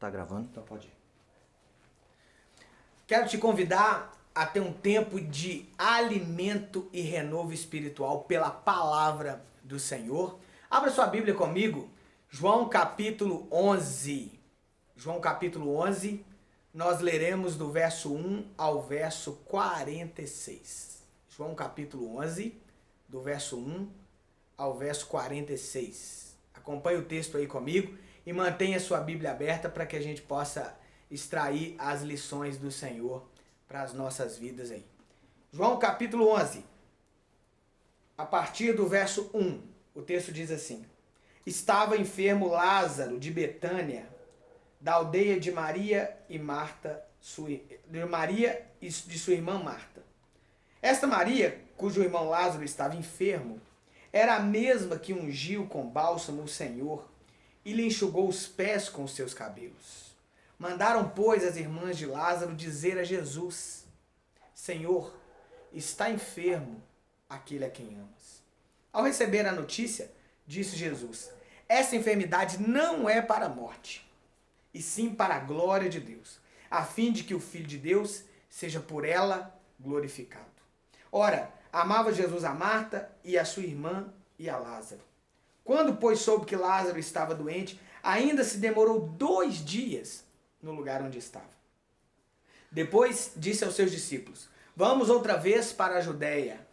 Tá gravando? Então pode ir. Quero te convidar a ter um tempo de alimento e renovo espiritual pela palavra do Senhor. Abra sua Bíblia comigo, João capítulo 11. João capítulo 11, nós leremos do verso 1 ao verso 46. João capítulo 11, do verso 1 ao verso 46. Acompanhe o texto aí comigo e mantenha sua Bíblia aberta para que a gente possa extrair as lições do Senhor para as nossas vidas aí. João capítulo 11, a partir do verso 1, o texto diz assim: Estava enfermo Lázaro de Betânia, da aldeia de Maria e Marta, de Maria e de sua irmã Marta. Esta Maria, cujo irmão Lázaro estava enfermo, era a mesma que ungiu com bálsamo o Senhor e lhe enxugou os pés com os seus cabelos. Mandaram, pois, as irmãs de Lázaro dizer a Jesus: Senhor, está enfermo aquele a quem amas. Ao receber a notícia, disse Jesus: Essa enfermidade não é para a morte, e sim para a glória de Deus, a fim de que o Filho de Deus seja por ela glorificado. Ora, amava Jesus a Marta e a sua irmã e a Lázaro. Quando, pois, soube que Lázaro estava doente, ainda se demorou 2 dias no lugar onde estava. Depois disse aos seus discípulos: Vamos outra vez para a Judéia.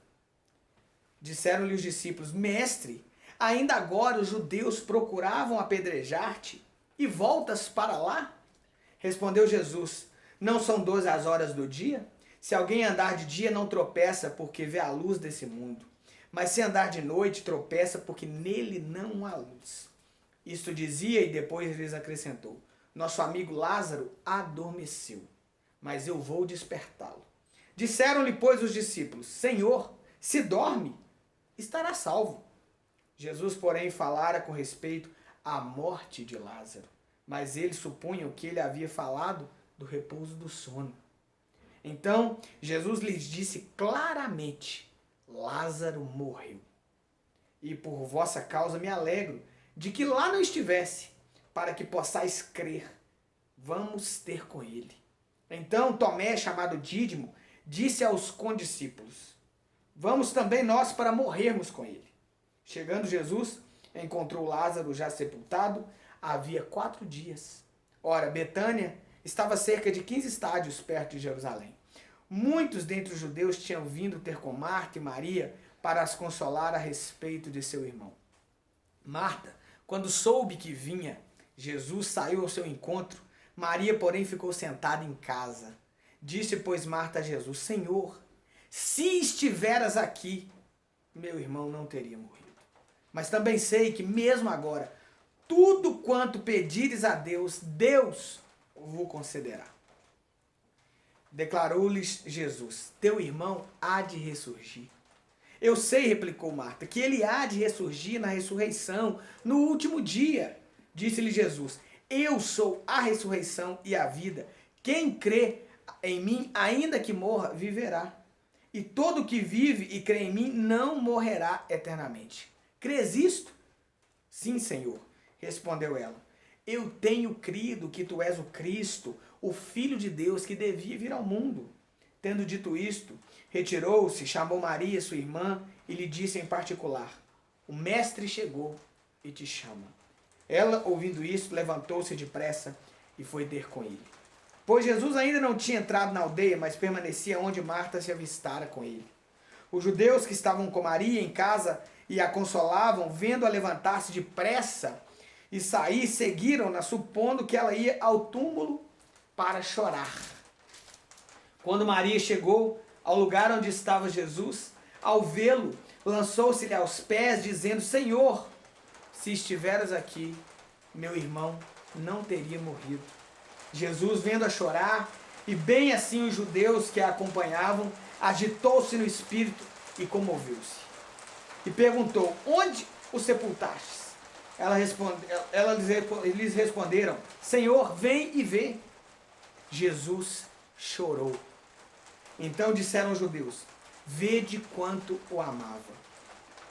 Disseram-lhe os discípulos: Mestre, ainda agora os judeus procuravam apedrejar-te e voltas para lá? Respondeu Jesus: Não são 12 as horas do dia? Se alguém andar de dia, não tropeça, porque vê a luz desse mundo. Mas se andar de noite, tropeça, porque nele não há luz. Isto dizia e depois lhes acrescentou: Nosso amigo Lázaro adormeceu, mas eu vou despertá-lo. Disseram-lhe, pois, os discípulos: Senhor, se dorme, estará salvo. Jesus, porém, falara com respeito à morte de Lázaro, mas eles supunham que ele havia falado do repouso do sono. Então, Jesus lhes disse claramente: Lázaro morreu. E por vossa causa me alegro de que lá não estivesse, para que possais crer. Vamos ter com ele. Então Tomé, chamado Dídimo, disse aos condiscípulos: Vamos também nós para morrermos com ele. Chegando Jesus, encontrou Lázaro já sepultado, havia 4 dias. Ora, Betânia estava a cerca de 15 estádios perto de Jerusalém. Muitos dentre os judeus tinham vindo ter com Marta e Maria para as consolar a respeito de seu irmão. Marta, quando soube que vinha, Jesus saiu ao seu encontro. Maria, porém, ficou sentada em casa. Disse, pois, Marta a Jesus: Senhor, se estiveras aqui, meu irmão não teria morrido. Mas também sei que, mesmo agora, tudo quanto pedires a Deus, Deus vos concederá. Declarou-lhes Jesus: Teu irmão há de ressurgir. Eu sei, replicou Marta, que ele há de ressurgir na ressurreição, no último dia. Disse-lhe Jesus: Eu sou a ressurreição e a vida. Quem crê em mim, ainda que morra, viverá. E todo que vive e crê em mim não morrerá eternamente. Crês isto? Sim, Senhor, respondeu ela. Eu tenho crido que tu és o Cristo, o Filho de Deus, que devia vir ao mundo. Tendo dito isto, retirou-se, chamou Maria, sua irmã, e lhe disse em particular: O mestre chegou e te chama. Ela, ouvindo isso, levantou-se depressa e foi ter com ele. Pois Jesus ainda não tinha entrado na aldeia, mas permanecia onde Marta se avistara com ele. Os judeus que estavam com Maria em casa e a consolavam, vendo-a levantar-se depressa e sair, seguiram-na, supondo que ela ia ao túmulo para chorar. Quando Maria chegou ao lugar onde estava Jesus, ao vê-lo, lançou-se-lhe aos pés, dizendo: Senhor, se estiveras aqui, meu irmão não teria morrido. Jesus, vendo-a chorar, e bem assim os judeus que a acompanhavam, agitou-se no espírito e comoveu-se. E perguntou: Onde o sepultastes? Eles responderam: Senhor, vem e vê. Jesus chorou. Então disseram os judeus: Vede quanto o amava.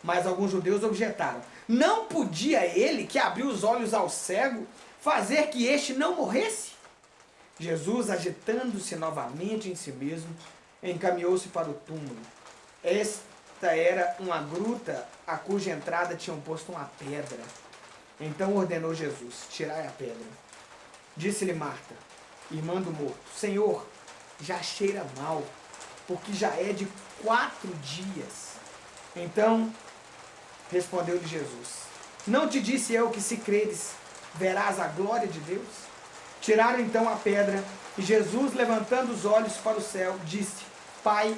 Mas alguns judeus objetaram: Não podia ele, que abriu os olhos ao cego, fazer que este não morresse? Jesus, agitando-se novamente em si mesmo, encaminhou-se para o túmulo. Esta era uma gruta a cuja entrada tinham posto uma pedra. Então ordenou Jesus: tirai a pedra. Disse-lhe Marta, irmã do morto: Senhor, já cheira mal, porque já é de 4 dias. Então respondeu-lhe Jesus: não te disse eu que, se creres, verás a glória de Deus? Tiraram então a pedra, e Jesus, levantando os olhos para o céu, disse: Pai,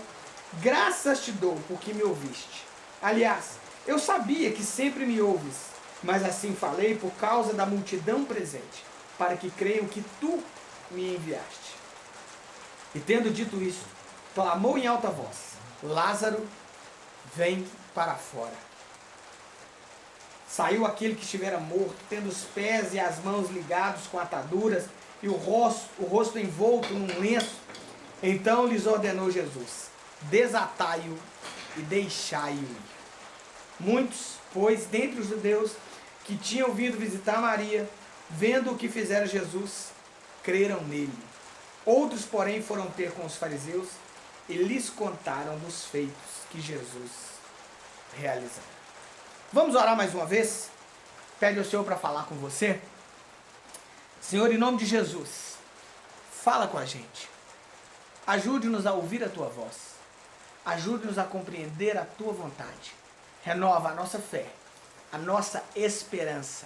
graças te dou porque me ouviste. Aliás, eu sabia que sempre me ouves, mas assim falei por causa da multidão presente, para que creiam que tu me enviaste. E tendo dito isso, clamou em alta voz: Lázaro, vem para fora. Saiu aquele que estivera morto, tendo os pés e as mãos ligados com ataduras e o rosto envolto num lenço. Então lhes ordenou Jesus: desatai-o e deixai-o ir. Muitos, pois, dentre os judeus que tinham vindo visitar Maria, vendo o que fizera Jesus, creram nele. Outros, porém, foram ter com os fariseus e lhes contaram dos feitos que Jesus realizara. Vamos orar mais uma vez? Pede ao Senhor para falar com você. Senhor, em nome de Jesus, fala com a gente. Ajude-nos a ouvir a Tua voz. Ajude-nos a compreender a Tua vontade. Renova a nossa fé, a nossa esperança,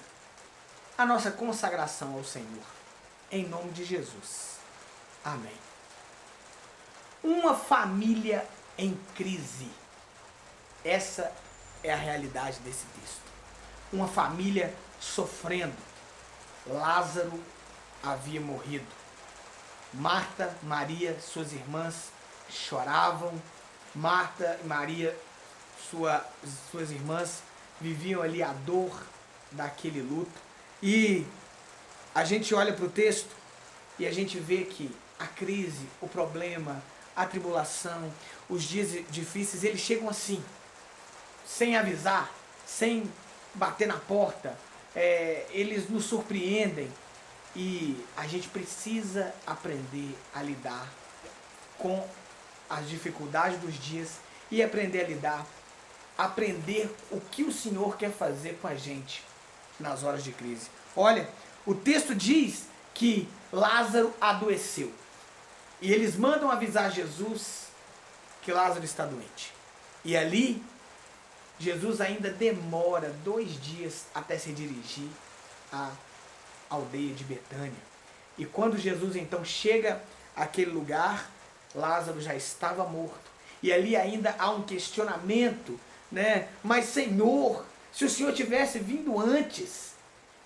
a nossa consagração ao Senhor. Em nome de Jesus. Amém. Uma família em crise. Essa é a realidade desse texto. Uma família sofrendo. Lázaro havia morrido. Marta, Maria, suas irmãs choravam. Marta e Maria, suas irmãs, viviam ali a dor daquele luto. E a gente olha para o texto e a gente vê que a crise, o problema, a tribulação, os dias difíceis, eles chegam assim, sem avisar, sem bater na porta. Eles nos surpreendem e a gente precisa aprender a lidar com as dificuldades dos dias e aprender a lidar, aprender o que o Senhor quer fazer com a gente nas horas de crise. Olha, o texto diz que Lázaro adoeceu e eles mandam avisar Jesus que Lázaro está doente. E ali Jesus ainda demora 2 dias até se dirigir à aldeia de Betânia. E quando Jesus então chega àquele lugar, Lázaro já estava morto. E ali ainda há um questionamento, né? Mas Senhor, se o Senhor tivesse vindo antes,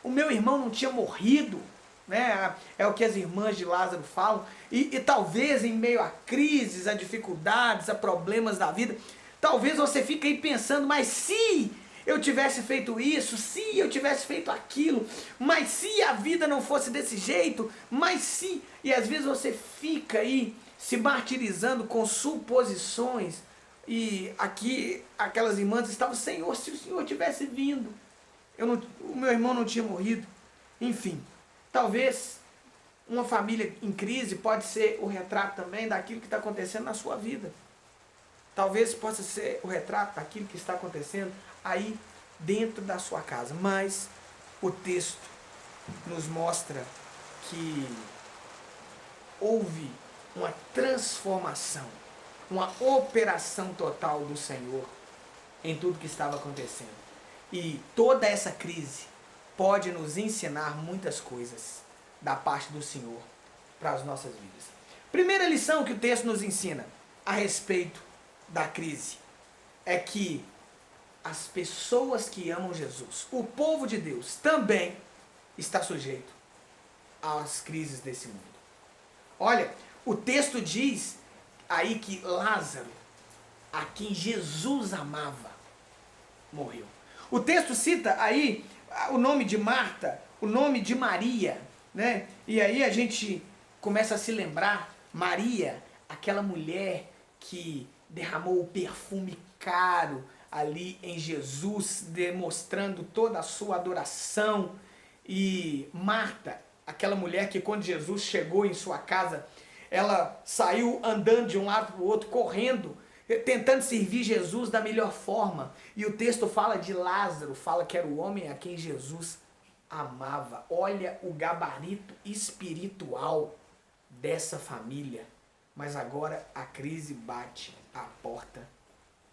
o meu irmão não tinha morrido, né? É o que as irmãs de Lázaro falam. E talvez em meio a crises, a dificuldades, a problemas da vida, talvez você fique aí pensando, mas se eu tivesse feito isso, se eu tivesse feito aquilo, mas se a vida não fosse desse jeito, mas se... E às vezes você fica aí se martirizando com suposições. E aqui aquelas irmãs estavam: Senhor, se o Senhor tivesse vindo, o meu irmão não tinha morrido. Enfim, talvez uma família em crise pode ser o retrato também daquilo que está acontecendo na sua vida. Talvez possa ser o retrato daquilo que está acontecendo aí dentro da sua casa. Mas o texto nos mostra que houve uma transformação, uma operação total do Senhor em tudo que estava acontecendo. E toda essa crise pode nos ensinar muitas coisas da parte do Senhor para as nossas vidas. Primeira lição que o texto nos ensina a respeito da crise é que as pessoas que amam Jesus, o povo de Deus, também está sujeito às crises desse mundo. Olha, o texto diz aí que Lázaro, a quem Jesus amava, morreu. O texto cita aí o nome de Marta, o nome de Maria, né? E aí a gente começa a se lembrar, Maria, aquela mulher que derramou o perfume caro ali em Jesus, demonstrando toda a sua adoração. E Marta, aquela mulher que quando Jesus chegou em sua casa, ela saiu andando de um lado para o outro, correndo, tentando servir Jesus da melhor forma. E o texto fala de Lázaro, fala que era o homem a quem Jesus amava. Olha o gabarito espiritual dessa família. Mas agora a crise bate à porta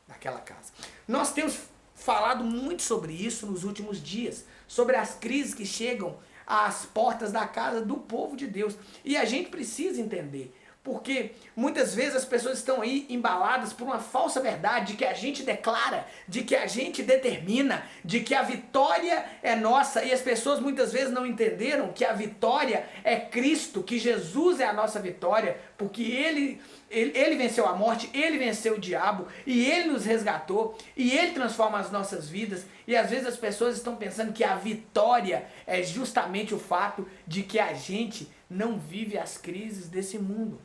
daquela casa. Nós temos falado muito sobre isso nos últimos dias, sobre as crises que chegam às portas da casa do povo de Deus. E a gente precisa entender, porque muitas vezes as pessoas estão aí embaladas por uma falsa verdade de que a gente declara, de que a gente determina, de que a vitória é nossa, e as pessoas muitas vezes não entenderam que a vitória é Cristo, que Jesus é a nossa vitória, porque Ele venceu a morte, Ele venceu o diabo, e Ele nos resgatou, e Ele transforma as nossas vidas. E às vezes as pessoas estão pensando que a vitória é justamente o fato de que a gente não vive as crises desse mundo.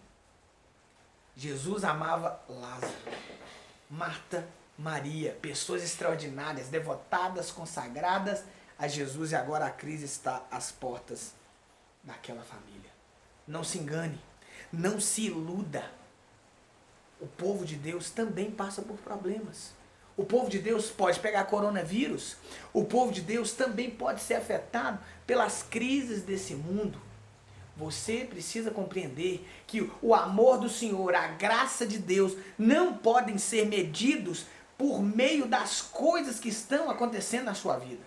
Jesus amava Lázaro, Marta, Maria, pessoas extraordinárias, devotadas, consagradas a Jesus, e agora a crise está às portas daquela família. Não se engane, não se iluda. O povo de Deus também passa por problemas. O povo de Deus pode pegar coronavírus. O povo de Deus também pode ser afetado pelas crises desse mundo. Você precisa compreender que o amor do Senhor, a graça de Deus, não podem ser medidos por meio das coisas que estão acontecendo na sua vida.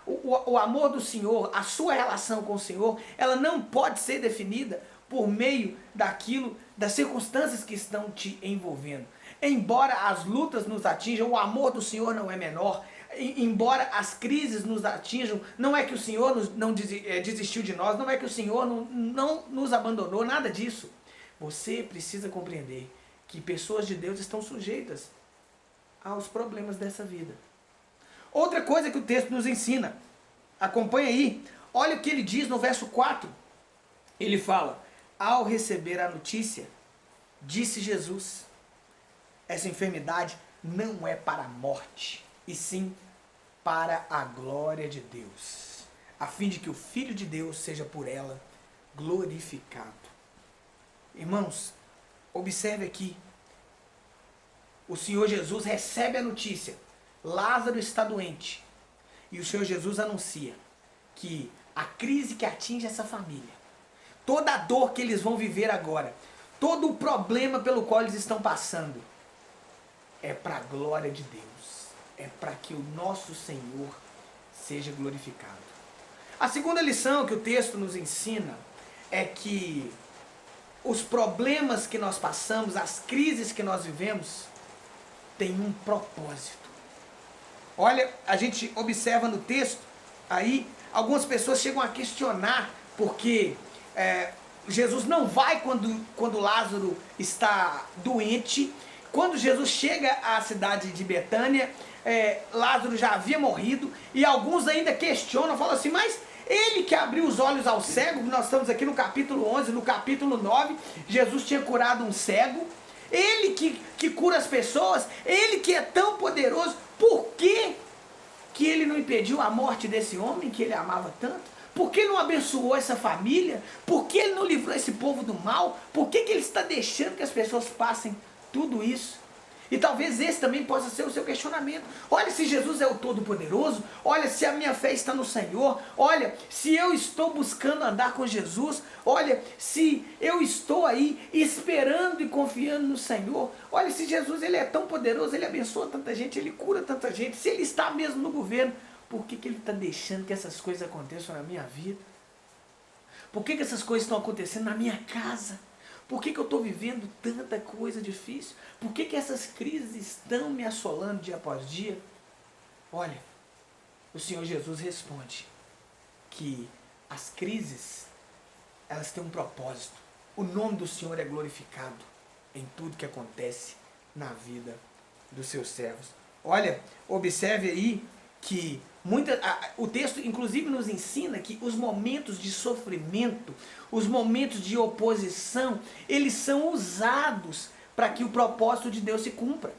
O amor do Senhor, a sua relação com o Senhor, ela não pode ser definida por meio das circunstâncias que estão te envolvendo. Embora as lutas nos atinjam, o amor do Senhor não é menor. Embora as crises nos atinjam, não é que o Senhor não desistiu de nós, não é que o Senhor não nos abandonou, nada disso. Você precisa compreender que pessoas de Deus estão sujeitas aos problemas dessa vida. Outra coisa que o texto nos ensina, acompanha aí, olha o que ele diz no verso 4. Ele fala: ao receber a notícia, disse Jesus, essa enfermidade não é para a morte, e sim para a glória de Deus, a fim de que o Filho de Deus seja por ela glorificado. Irmãos, observe aqui, o Senhor Jesus recebe a notícia, Lázaro está doente, e o Senhor Jesus anuncia que a crise que atinge essa família, toda a dor que eles vão viver agora, todo o problema pelo qual eles estão passando, é para a glória de Deus. É para que o nosso Senhor seja glorificado. A segunda lição que o texto nos ensina é que os problemas que nós passamos, as crises que nós vivemos, têm um propósito. Olha, a gente observa no texto, aí algumas pessoas chegam a questionar, porque Jesus não vai quando Lázaro está doente. Quando Jesus chega à cidade de Betânia, Lázaro já havia morrido, e alguns ainda questionam, falam assim, mas ele que abriu os olhos ao cego, nós estamos aqui no capítulo 11, no capítulo 9, Jesus tinha curado um cego, ele que cura as pessoas, ele que é tão poderoso, por que ele não impediu a morte desse homem que ele amava tanto? Por que não abençoou essa família? Por que ele não livrou esse povo do mal? Por que ele está deixando que as pessoas passem tudo isso? E talvez esse também possa ser o seu questionamento. Olha, se Jesus é o Todo-Poderoso, olha, se a minha fé está no Senhor, olha, se eu estou buscando andar com Jesus, olha, se eu estou aí esperando e confiando no Senhor, olha, se Jesus ele é tão poderoso, ele abençoa tanta gente, ele cura tanta gente, se ele está mesmo no governo, por que ele está deixando que essas coisas aconteçam na minha vida? Por que essas coisas estão acontecendo na minha casa? Por que eu estou vivendo tanta coisa difícil? Por que essas crises estão me assolando dia após dia? Olha, o Senhor Jesus responde que as crises, elas têm um propósito. O nome do Senhor é glorificado em tudo que acontece na vida dos seus servos. Olha, observe aí que o texto inclusive nos ensina que os momentos de sofrimento, os momentos de oposição, eles são usados para que o propósito de Deus se cumpra.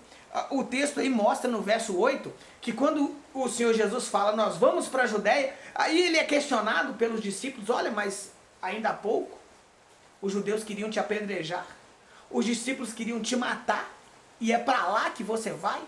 O texto aí mostra no verso 8 que quando o Senhor Jesus fala, nós vamos para a Judéia, aí ele é questionado pelos discípulos, olha, mas ainda há pouco os judeus queriam te apedrejar, os discípulos queriam te matar, e é para lá que você vai?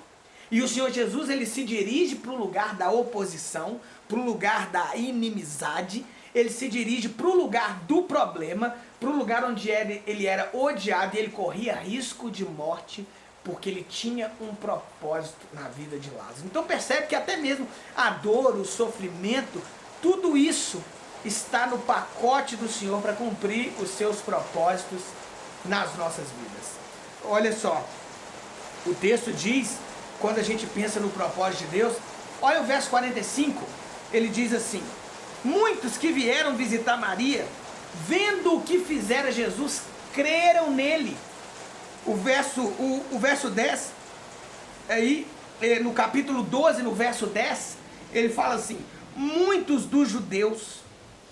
E o Senhor Jesus, ele se dirige para o lugar da oposição, para o lugar da inimizade, ele se dirige para o lugar do problema, para o lugar onde ele era odiado e ele corria risco de morte, porque ele tinha um propósito na vida de Lázaro. Então percebe que até mesmo a dor, o sofrimento, tudo isso está no pacote do Senhor para cumprir os seus propósitos nas nossas vidas. Olha só, o texto diz, quando a gente pensa no propósito de Deus, olha o verso 45, ele diz assim, muitos que vieram visitar Maria, vendo o que fizera Jesus, creram nele. O verso 10, aí, no capítulo 12, no verso 10, ele fala assim, muitos dos judeus,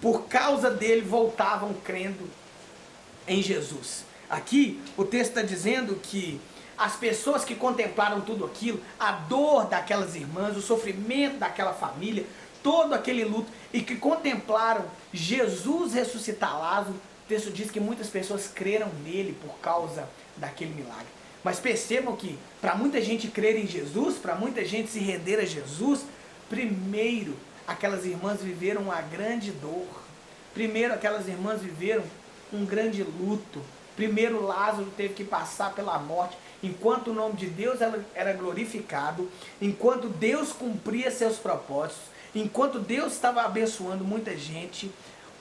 por causa dele, voltavam crendo em Jesus. Aqui, o texto está dizendo que as pessoas que contemplaram tudo aquilo, a dor daquelas irmãs, o sofrimento daquela família, todo aquele luto, e que contemplaram Jesus ressuscitar Lázaro, o texto diz que muitas pessoas creram nele por causa daquele milagre. Mas percebam que para muita gente crer em Jesus, para muita gente se render a Jesus, primeiro aquelas irmãs viveram uma grande dor. Primeiro aquelas irmãs viveram um grande luto. Primeiro Lázaro teve que passar pela morte, enquanto o nome de Deus era glorificado, enquanto Deus cumpria seus propósitos, enquanto Deus estava abençoando muita gente,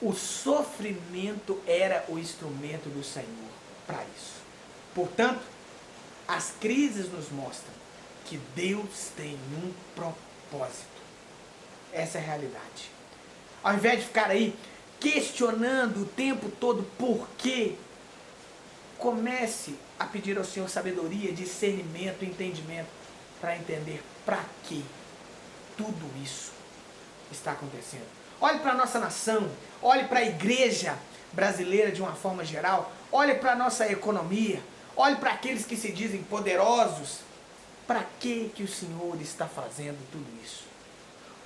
o sofrimento era o instrumento do Senhor para isso. Portanto, as crises nos mostram que Deus tem um propósito. Essa é a realidade. Ao invés de ficar aí questionando o tempo todo por quê, comece a pedir ao Senhor sabedoria, discernimento, entendimento, para entender para que tudo isso está acontecendo. Olhe para a nossa nação, olhe para a igreja brasileira de uma forma geral, olhe para a nossa economia, olhe para aqueles que se dizem poderosos. Para que o Senhor está fazendo tudo isso?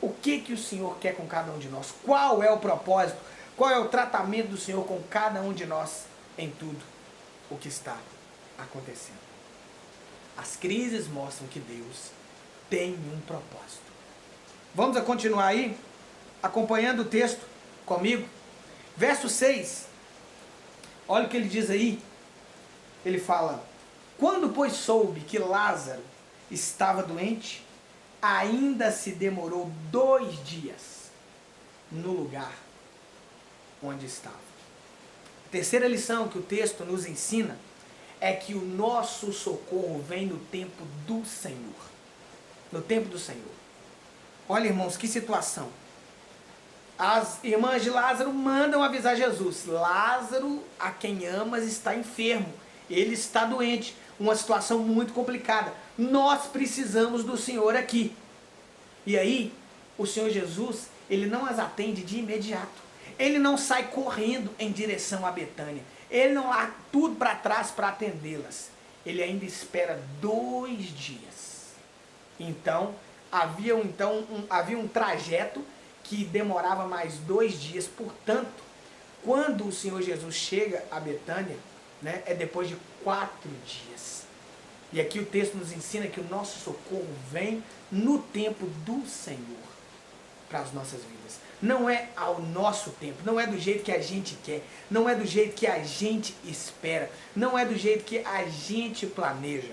O que o Senhor quer com cada um de nós? Qual é o propósito? Qual é o tratamento do Senhor com cada um de nós em tudo o que está acontecendo? As crises mostram que Deus tem um propósito. Vamos a continuar aí, acompanhando o texto comigo. Verso 6, olha o que ele diz aí. Ele fala, quando pois soube que Lázaro estava doente, ainda se demorou 2 dias no lugar onde estava. A terceira lição que o texto nos ensina é que o nosso socorro vem no tempo do Senhor. No tempo do Senhor. Olha, irmãos, que situação. As irmãs de Lázaro mandam avisar Jesus. Lázaro, a quem amas, está enfermo. Ele está doente. Uma situação muito complicada. Nós precisamos do Senhor aqui. E aí, o Senhor Jesus, ele não as atende de imediato. Ele não sai correndo em direção a Betânia. Ele não larga tudo para trás para atendê-las. Ele ainda espera 2 dias. Então, havia um trajeto que demorava mais 2 dias. Portanto, quando o Senhor Jesus chega a Betânia, né, é depois de 4 dias. E aqui o texto nos ensina que o nosso socorro vem no tempo do Senhor para as nossas vidas. Não é ao nosso tempo, não é do jeito que a gente quer, não é do jeito que a gente espera, não é do jeito que a gente planeja.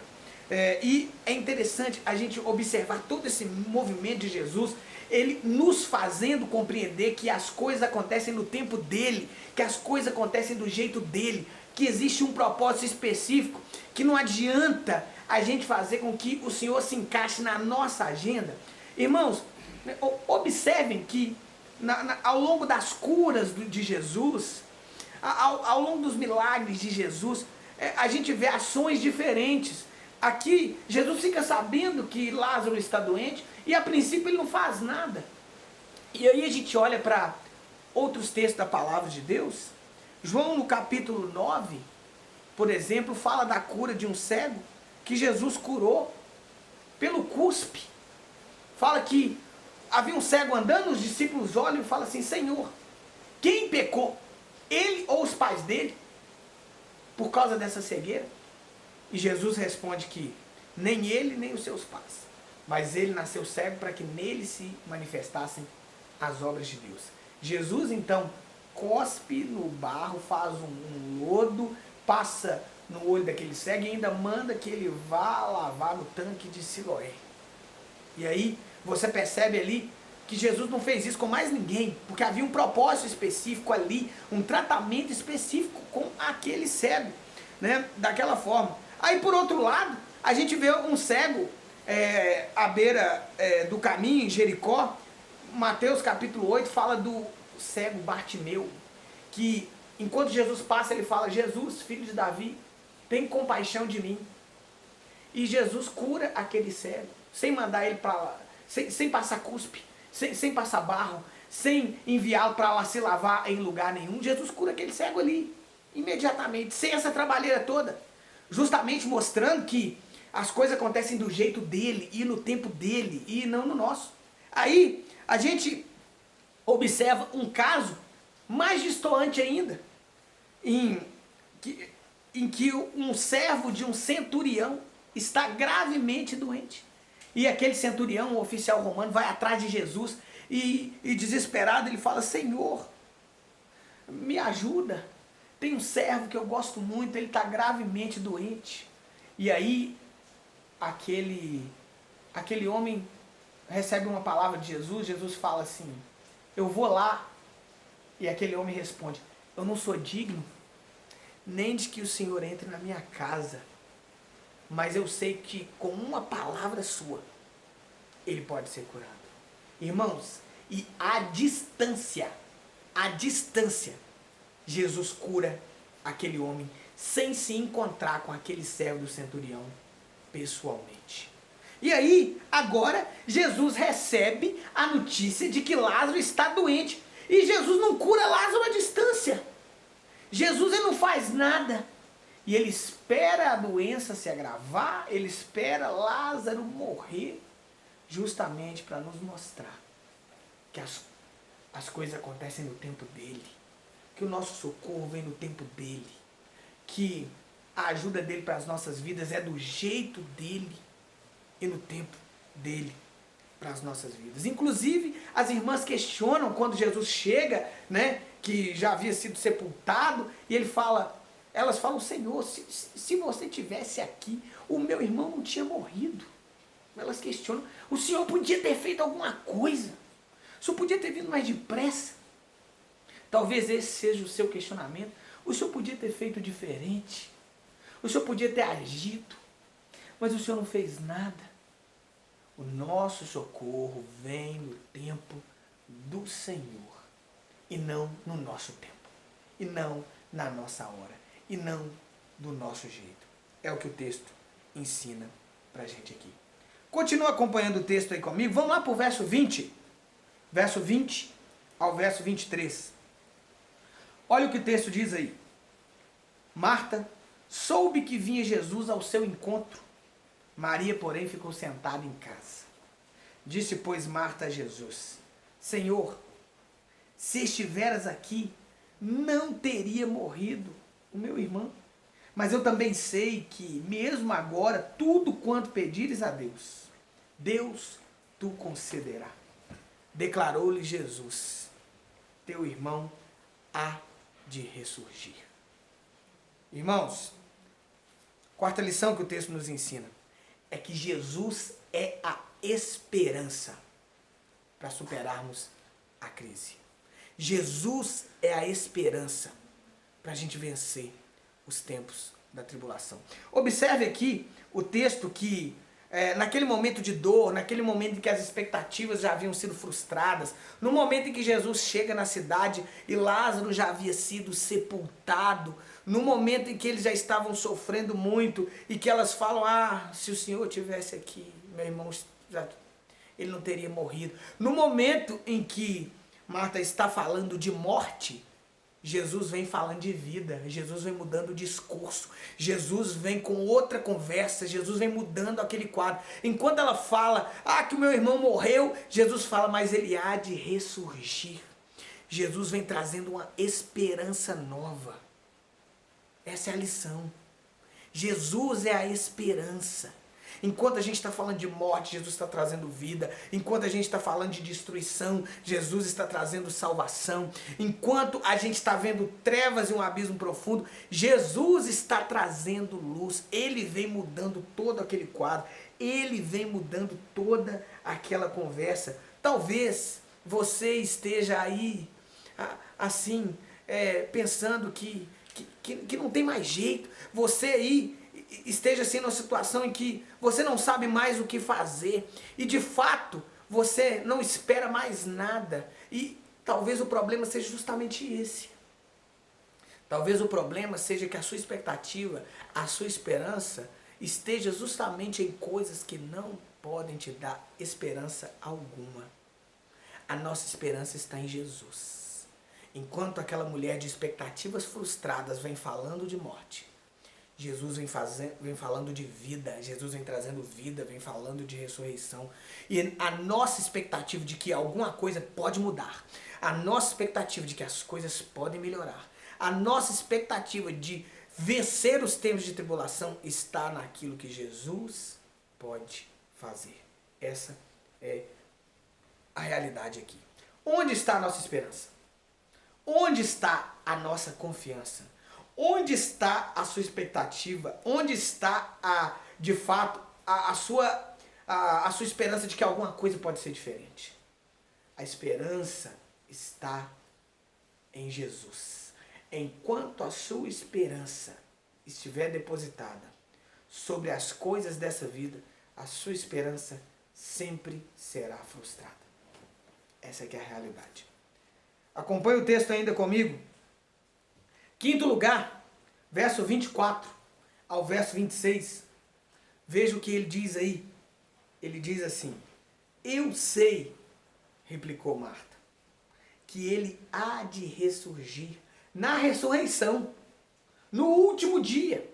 E é interessante a gente observar todo esse movimento de Jesus, ele nos fazendo compreender que as coisas acontecem no tempo dele, que as coisas acontecem do jeito dele, que existe um propósito específico, que não adianta a gente fazer com que o Senhor se encaixe na nossa agenda. Irmãos, observem que ao longo das curas de Jesus, ao longo dos milagres de Jesus, a gente vê ações diferentes. Aqui, Jesus fica sabendo que Lázaro está doente e a princípio ele não faz nada. E aí a gente olha para outros textos da palavra de Deus. João no capítulo 9, por exemplo, fala da cura de um cego que Jesus curou. pelo cuspe. Fala que havia um cego andando, os discípulos olham e falam assim: Senhor, quem pecou? Ele ou os pais dele? Por causa dessa cegueira? E Jesus responde que nem ele, nem os seus pais. Mas ele nasceu cego para que nele se manifestassem as obras de Deus. Jesus, então, cospe no barro, faz um lodo, passa no olho daquele cego e ainda manda que ele vá lavar no tanque de Siloé. E aí você percebe ali que Jesus não fez isso com mais ninguém, porque havia um propósito específico ali, um tratamento específico com aquele cego, né? Daquela forma. Aí por outro lado, a gente vê um cego à beira do caminho, em Jericó. Mateus capítulo 8 fala do cego Bartimeu, que enquanto Jesus passa, ele fala: Jesus, filho de Davi, tem compaixão de mim. E Jesus cura aquele cego, sem mandar ele para lá, sem passar cuspe, sem passar barro, sem enviá-lo para lá se lavar em lugar nenhum. Jesus cura aquele cego ali, imediatamente, sem essa trabalheira toda, justamente mostrando que as coisas acontecem do jeito dele e no tempo dele e não no nosso. Aí a gente observa um caso mais distoante ainda, em que um servo de um centurião está gravemente doente. E aquele centurião, um oficial romano, vai atrás de Jesus e desesperado ele fala: Senhor, me ajuda, tem um servo que eu gosto muito, ele está gravemente doente. E aí aquele homem recebe uma palavra de Jesus. Jesus fala assim: eu vou lá. E aquele homem responde: eu não sou digno nem de que o Senhor entre na minha casa, mas eu sei que com uma palavra sua ele pode ser curado. Irmãos, e à distância, Jesus cura aquele homem sem se encontrar com aquele servo do centurião pessoalmente. E aí, agora, Jesus recebe a notícia de que Lázaro está doente. E Jesus não cura Lázaro à distância. Jesus ele não faz nada. E ele espera a doença se agravar, ele espera Lázaro morrer, justamente para nos mostrar que as coisas acontecem no tempo dele, que o nosso socorro vem no tempo dele, que a ajuda dele para as nossas vidas é do jeito dele e no tempo dele para as nossas vidas. Inclusive, as irmãs questionam quando Jesus chega, né, que já havia sido sepultado, e elas falam: Senhor, se você tivesse aqui, o meu irmão não tinha morrido. Elas questionam: o Senhor podia ter feito alguma coisa, o Senhor podia ter vindo mais depressa. Talvez esse seja o seu questionamento. O Senhor podia ter feito diferente, o Senhor podia ter agido, mas o Senhor não fez nada. O nosso socorro vem no tempo do Senhor, e não no nosso tempo, e não na nossa hora, e não do nosso jeito. É o que o texto ensina pra gente aqui. Continua acompanhando o texto aí comigo. Vamos lá para o verso 20. Verso 20 ao verso 23. Olha o que o texto diz aí. Marta soube que vinha Jesus ao seu encontro. Maria, porém, ficou sentada em casa. Disse, pois, Marta a Jesus: Senhor, se estiveras aqui, não teria morrido o meu irmão. Mas eu também sei que, mesmo agora, tudo quanto pedires a Deus, Deus tu concederá. Declarou-lhe Jesus: teu irmão há de ressurgir. Irmãos, quarta lição que o texto nos ensina é que Jesus é a esperança para superarmos a crise. Jesus é a esperança para a gente vencer os tempos da tribulação. Observe aqui o texto que, naquele momento de dor, naquele momento em que as expectativas já haviam sido frustradas, no momento em que Jesus chega na cidade e Lázaro já havia sido sepultado, no momento em que eles já estavam sofrendo muito e que elas falam: se o Senhor tivesse aqui, meu irmão, ele não teria morrido. No momento em que Marta está falando de morte, Jesus vem falando de vida, Jesus vem mudando o discurso, Jesus vem com outra conversa, Jesus vem mudando aquele quadro. Enquanto ela fala, que o meu irmão morreu, Jesus fala, mas ele há de ressurgir. Jesus vem trazendo uma esperança nova. Essa é a lição. Jesus é a esperança. Enquanto a gente está falando de morte, Jesus está trazendo vida. Enquanto a gente está falando de destruição, Jesus está trazendo salvação. Enquanto a gente está vendo trevas e um abismo profundo, Jesus está trazendo luz. Ele vem mudando todo aquele quadro. Ele vem mudando toda aquela conversa. Talvez você esteja aí, assim, pensando que não tem mais jeito. Você aí esteja assim numa situação em que você não sabe mais o que fazer e de fato você não espera mais nada, e talvez o problema seja justamente esse. Talvez o problema seja que a sua expectativa, a sua esperança esteja justamente em coisas que não podem te dar esperança alguma. A nossa esperança está em Jesus. Enquanto aquela mulher de expectativas frustradas vem falando de morte, Jesus vem falando de vida, Jesus vem trazendo vida, vem falando de ressurreição. E a nossa expectativa de que alguma coisa pode mudar, a nossa expectativa de que as coisas podem melhorar, a nossa expectativa de vencer os tempos de tribulação está naquilo que Jesus pode fazer. Essa é a realidade aqui. Onde está a nossa esperança? Onde está a nossa confiança? Onde está a sua expectativa? Onde está, de fato, a sua esperança de que alguma coisa pode ser diferente? A esperança está em Jesus. Enquanto a sua esperança estiver depositada sobre as coisas dessa vida, a sua esperança sempre será frustrada. Essa aqui é a realidade. Acompanhe o texto ainda comigo. Quinto lugar, verso 24 ao verso 26. Veja o que ele diz aí. Ele diz assim: eu sei, replicou Marta, que ele há de ressurgir na ressurreição, no último dia.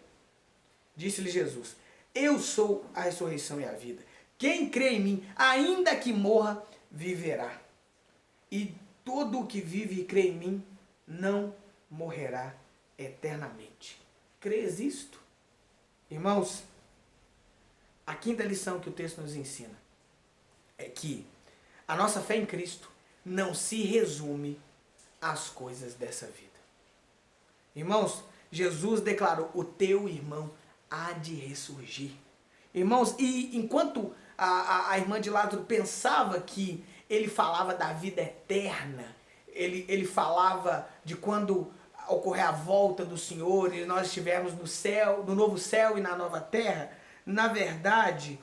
Disse-lhe Jesus: eu sou a ressurreição e a vida. Quem crê em mim, ainda que morra, viverá. E todo o que vive e crê em mim não morrerá eternamente. Crês isto? Irmãos, a quinta lição que o texto nos ensina é que a nossa fé em Cristo não se resume às coisas dessa vida. Irmãos, Jesus declarou: o teu irmão há de ressurgir. Irmãos, e enquanto a irmã de Lázaro pensava que ele falava da vida eterna, ele falava de quando ocorrer a volta do Senhor e nós estivermos no céu, no novo céu e na nova terra, na verdade,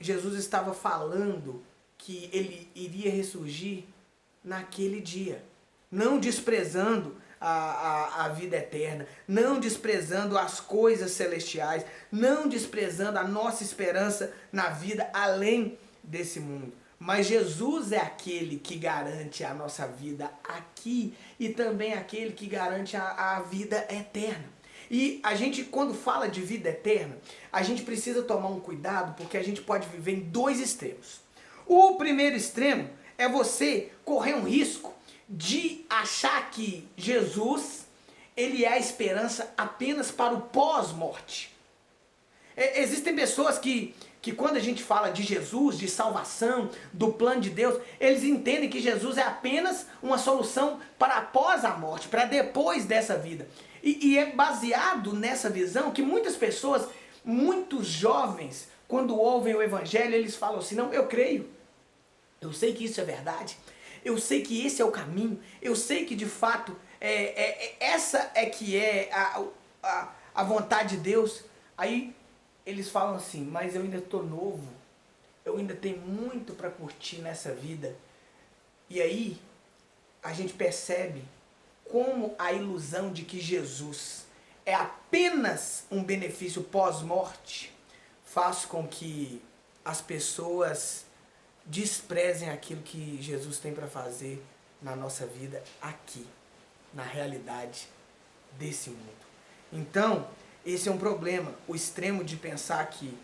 Jesus estava falando que ele iria ressurgir naquele dia, não desprezando a vida eterna, não desprezando as coisas celestiais, não desprezando a nossa esperança na vida além desse mundo. Mas Jesus é aquele que garante a nossa vida aqui e também aquele que garante a vida eterna. E a gente, quando fala de vida eterna, a gente precisa tomar um cuidado, porque a gente pode viver em dois extremos. O primeiro extremo é você correr um risco de achar que Jesus, ele é a esperança apenas para o pós-morte. Existem pessoas que quando a gente fala de Jesus, de salvação, do plano de Deus, eles entendem que Jesus é apenas uma solução para após a morte, para depois dessa vida. E é baseado nessa visão que muitas pessoas, muitos jovens, quando ouvem o Evangelho, eles falam assim: não, eu creio, eu sei que isso é verdade, eu sei que esse é o caminho, eu sei que de fato essa é que é a vontade de Deus. Aí eles falam assim: mas eu ainda estou novo, eu ainda tenho muito para curtir nessa vida. E aí a gente percebe como a ilusão de que Jesus é apenas um benefício pós-morte faz com que as pessoas desprezem aquilo que Jesus tem para fazer na nossa vida aqui. na realidade desse mundo. Então, esse é um problema, o extremo de pensar que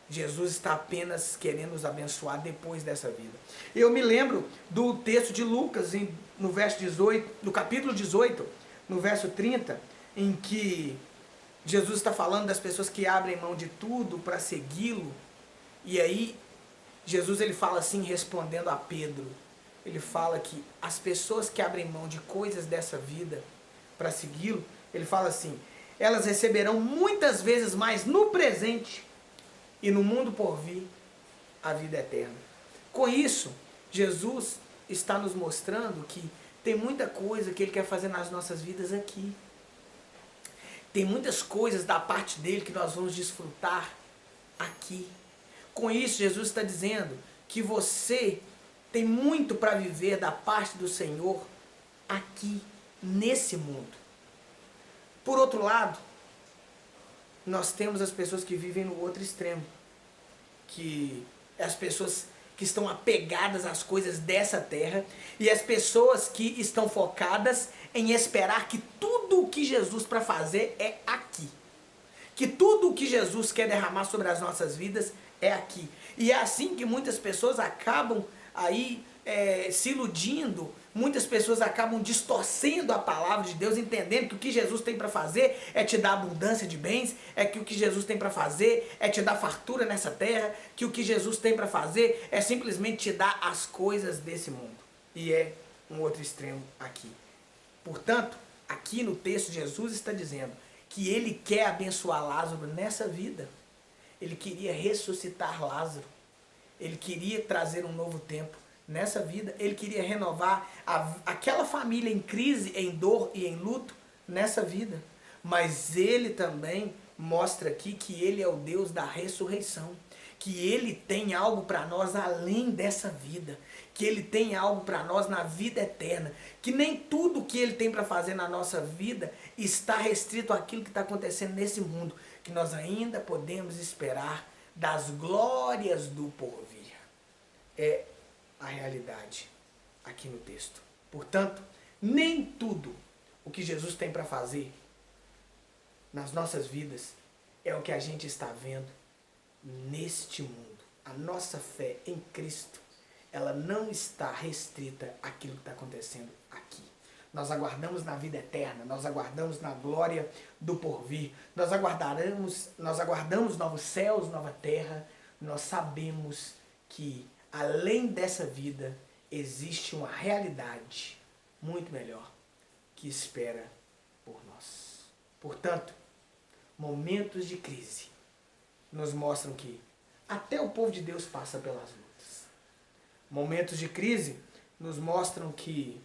Jesus está apenas querendo nos abençoar depois dessa vida. Eu me lembro do texto de Lucas, no verso 18, no capítulo 18, no verso 30, em que Jesus está falando das pessoas que abrem mão de tudo para segui-lo. E aí, Jesus ele fala assim, respondendo a Pedro. Ele fala que as pessoas que abrem mão de coisas dessa vida para segui-lo, ele fala assim, elas receberão muitas vezes mais no presente e no mundo por vir a vida eterna. Com isso, Jesus está nos mostrando que tem muita coisa que Ele quer fazer nas nossas vidas aqui. Tem muitas coisas da parte dele que nós vamos desfrutar aqui. Com isso, Jesus está dizendo que você tem muito para viver da parte do Senhor aqui, nesse mundo. Por outro lado, nós temos as pessoas que vivem no outro extremo, que as pessoas que estão apegadas às coisas dessa terra e as pessoas que estão focadas em esperar que tudo o que Jesus para fazer é aqui. Que tudo o que Jesus quer derramar sobre as nossas vidas é aqui. E é assim que muitas pessoas acabam aí se iludindo, muitas pessoas acabam distorcendo a palavra de Deus, entendendo que o que Jesus tem para fazer é te dar abundância de bens, que o que Jesus tem para fazer é te dar fartura nessa terra, que o que Jesus tem para fazer é simplesmente te dar as coisas desse mundo. E é um outro extremo aqui. Portanto, aqui no texto Jesus está dizendo que ele quer abençoar Lázaro nessa vida. Ele queria ressuscitar Lázaro. Ele queria trazer um novo tempo nessa vida. Ele queria renovar aquela família em crise, em dor e em luto nessa vida. Mas ele também mostra aqui que ele é o Deus da ressurreição. Que ele tem algo para nós além dessa vida. Que ele tem algo para nós na vida eterna. Que nem tudo que ele tem para fazer na nossa vida está restrito àquilo que está acontecendo nesse mundo. Que nós ainda podemos esperar das glórias do porvir. É a realidade aqui no texto. Portanto, nem tudo o que Jesus tem para fazer nas nossas vidas é o que a gente está vendo neste mundo. A nossa fé em Cristo, ela não está restrita àquilo que está acontecendo aqui. Nós aguardamos na vida eterna, nós aguardamos na glória do porvir, nós aguardamos novos céus, nova terra, nós sabemos que além dessa vida existe uma realidade muito melhor que espera por nós. Portanto, momentos de crise nos mostram que até o povo de Deus passa pelas lutas. Momentos de crise nos mostram que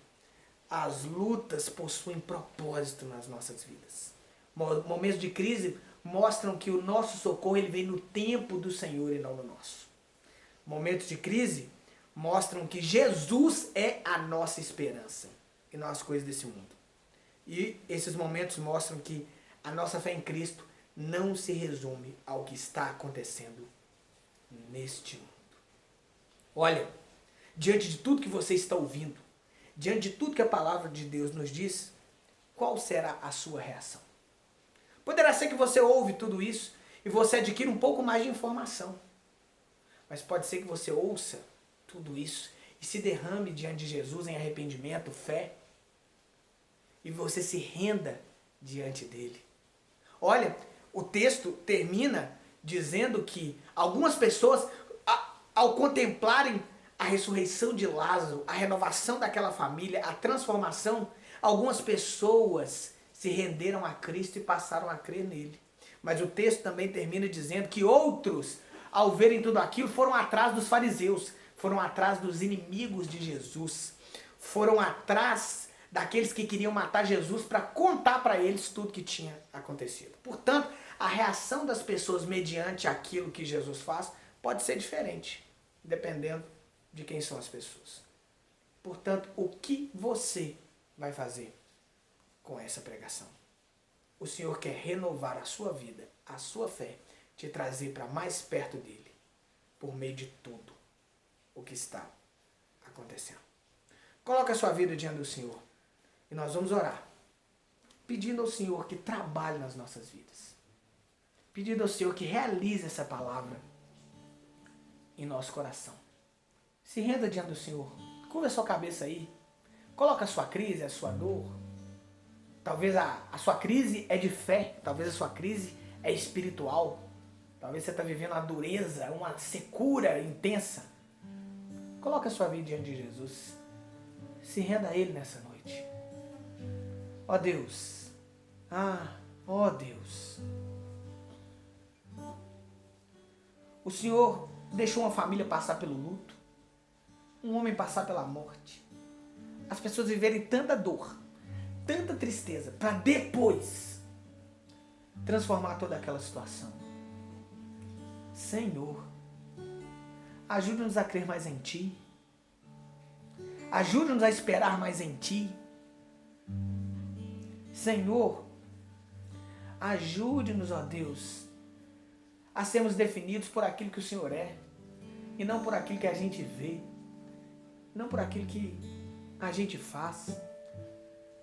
as lutas possuem propósito nas nossas vidas. Momentos de crise mostram que o nosso socorro ele vem no tempo do Senhor e não no nosso. Momentos de crise mostram que Jesus é a nossa esperança e não as coisas desse mundo. E esses momentos mostram que a nossa fé em Cristo não se resume ao que está acontecendo neste mundo. Olha, diante de tudo que você está ouvindo, diante de tudo que a palavra de Deus nos diz, qual será a sua reação? Poderá ser que você ouve tudo isso e você adquire um pouco mais de informação. Mas pode ser que você ouça tudo isso e se derrame diante de Jesus em arrependimento, fé, e você se renda diante dele. Olha, o texto termina dizendo que algumas pessoas, ao contemplarem a ressurreição de Lázaro, a renovação daquela família, a transformação, algumas pessoas se renderam a Cristo e passaram a crer nele. Mas o texto também termina dizendo que outros, ao verem tudo aquilo, foram atrás dos fariseus, foram atrás dos inimigos de Jesus, foram atrás daqueles que queriam matar Jesus para contar para eles tudo que tinha acontecido. Portanto, a reação das pessoas mediante aquilo que Jesus faz pode ser diferente, dependendo de quem são as pessoas. Portanto, o que você vai fazer com essa pregação? O Senhor quer renovar a sua vida, a sua fé, te trazer para mais perto dele, por meio de tudo o que está acontecendo. Coloque a sua vida diante do Senhor E nós vamos orar, pedindo ao Senhor que trabalhe nas nossas vidas. Pedindo ao Senhor que realize essa palavra em nosso coração. Se renda diante do Senhor. Curva a sua cabeça aí. Coloca a sua crise, a sua dor. Talvez a sua crise é de fé. Talvez a sua crise é espiritual. Talvez você está vivendo uma dureza, uma secura intensa. Coloca a sua vida diante de Jesus. Se renda a Ele nessa noite. Ó Deus. Ó Deus. O Senhor deixou uma família passar pelo luto. Um homem passar pela morte. As pessoas viverem tanta dor, tanta tristeza, para depois transformar toda aquela situação. Senhor, ajuda-nos a crer mais em Ti. Ajuda-nos a esperar mais em Ti. Senhor, ajude-nos, ó Deus, a sermos definidos por aquilo que o Senhor é, e não por aquilo que a gente vê, não por aquilo que a gente faz,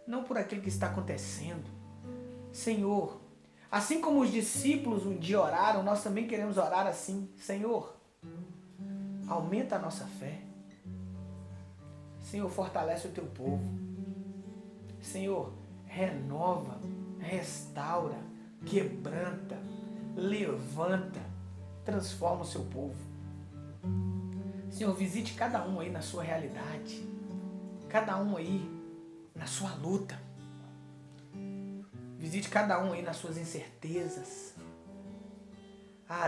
não por aquilo que está acontecendo. Senhor, assim como os discípulos um dia oraram, nós também queremos orar assim. Senhor, aumenta a nossa fé. Senhor, fortalece o Teu povo. Senhor, renova, restaura, quebranta, levanta, transforma o Seu povo. Senhor, visite cada um aí na sua realidade, cada um aí na sua luta. Visite cada um aí nas suas incertezas.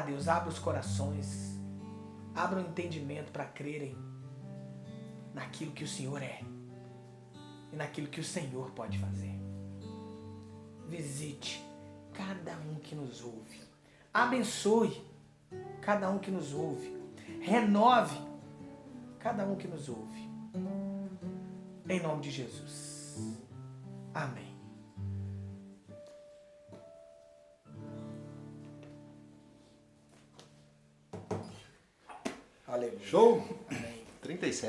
Deus, abra os corações, abra o entendimento para crerem naquilo que o Senhor é e naquilo que o Senhor pode fazer. Visite cada um que nos ouve. Abençoe cada um que nos ouve. Renove cada um que nos ouve. Em nome de Jesus. Amém. Aleluia. Show? Amém. 37.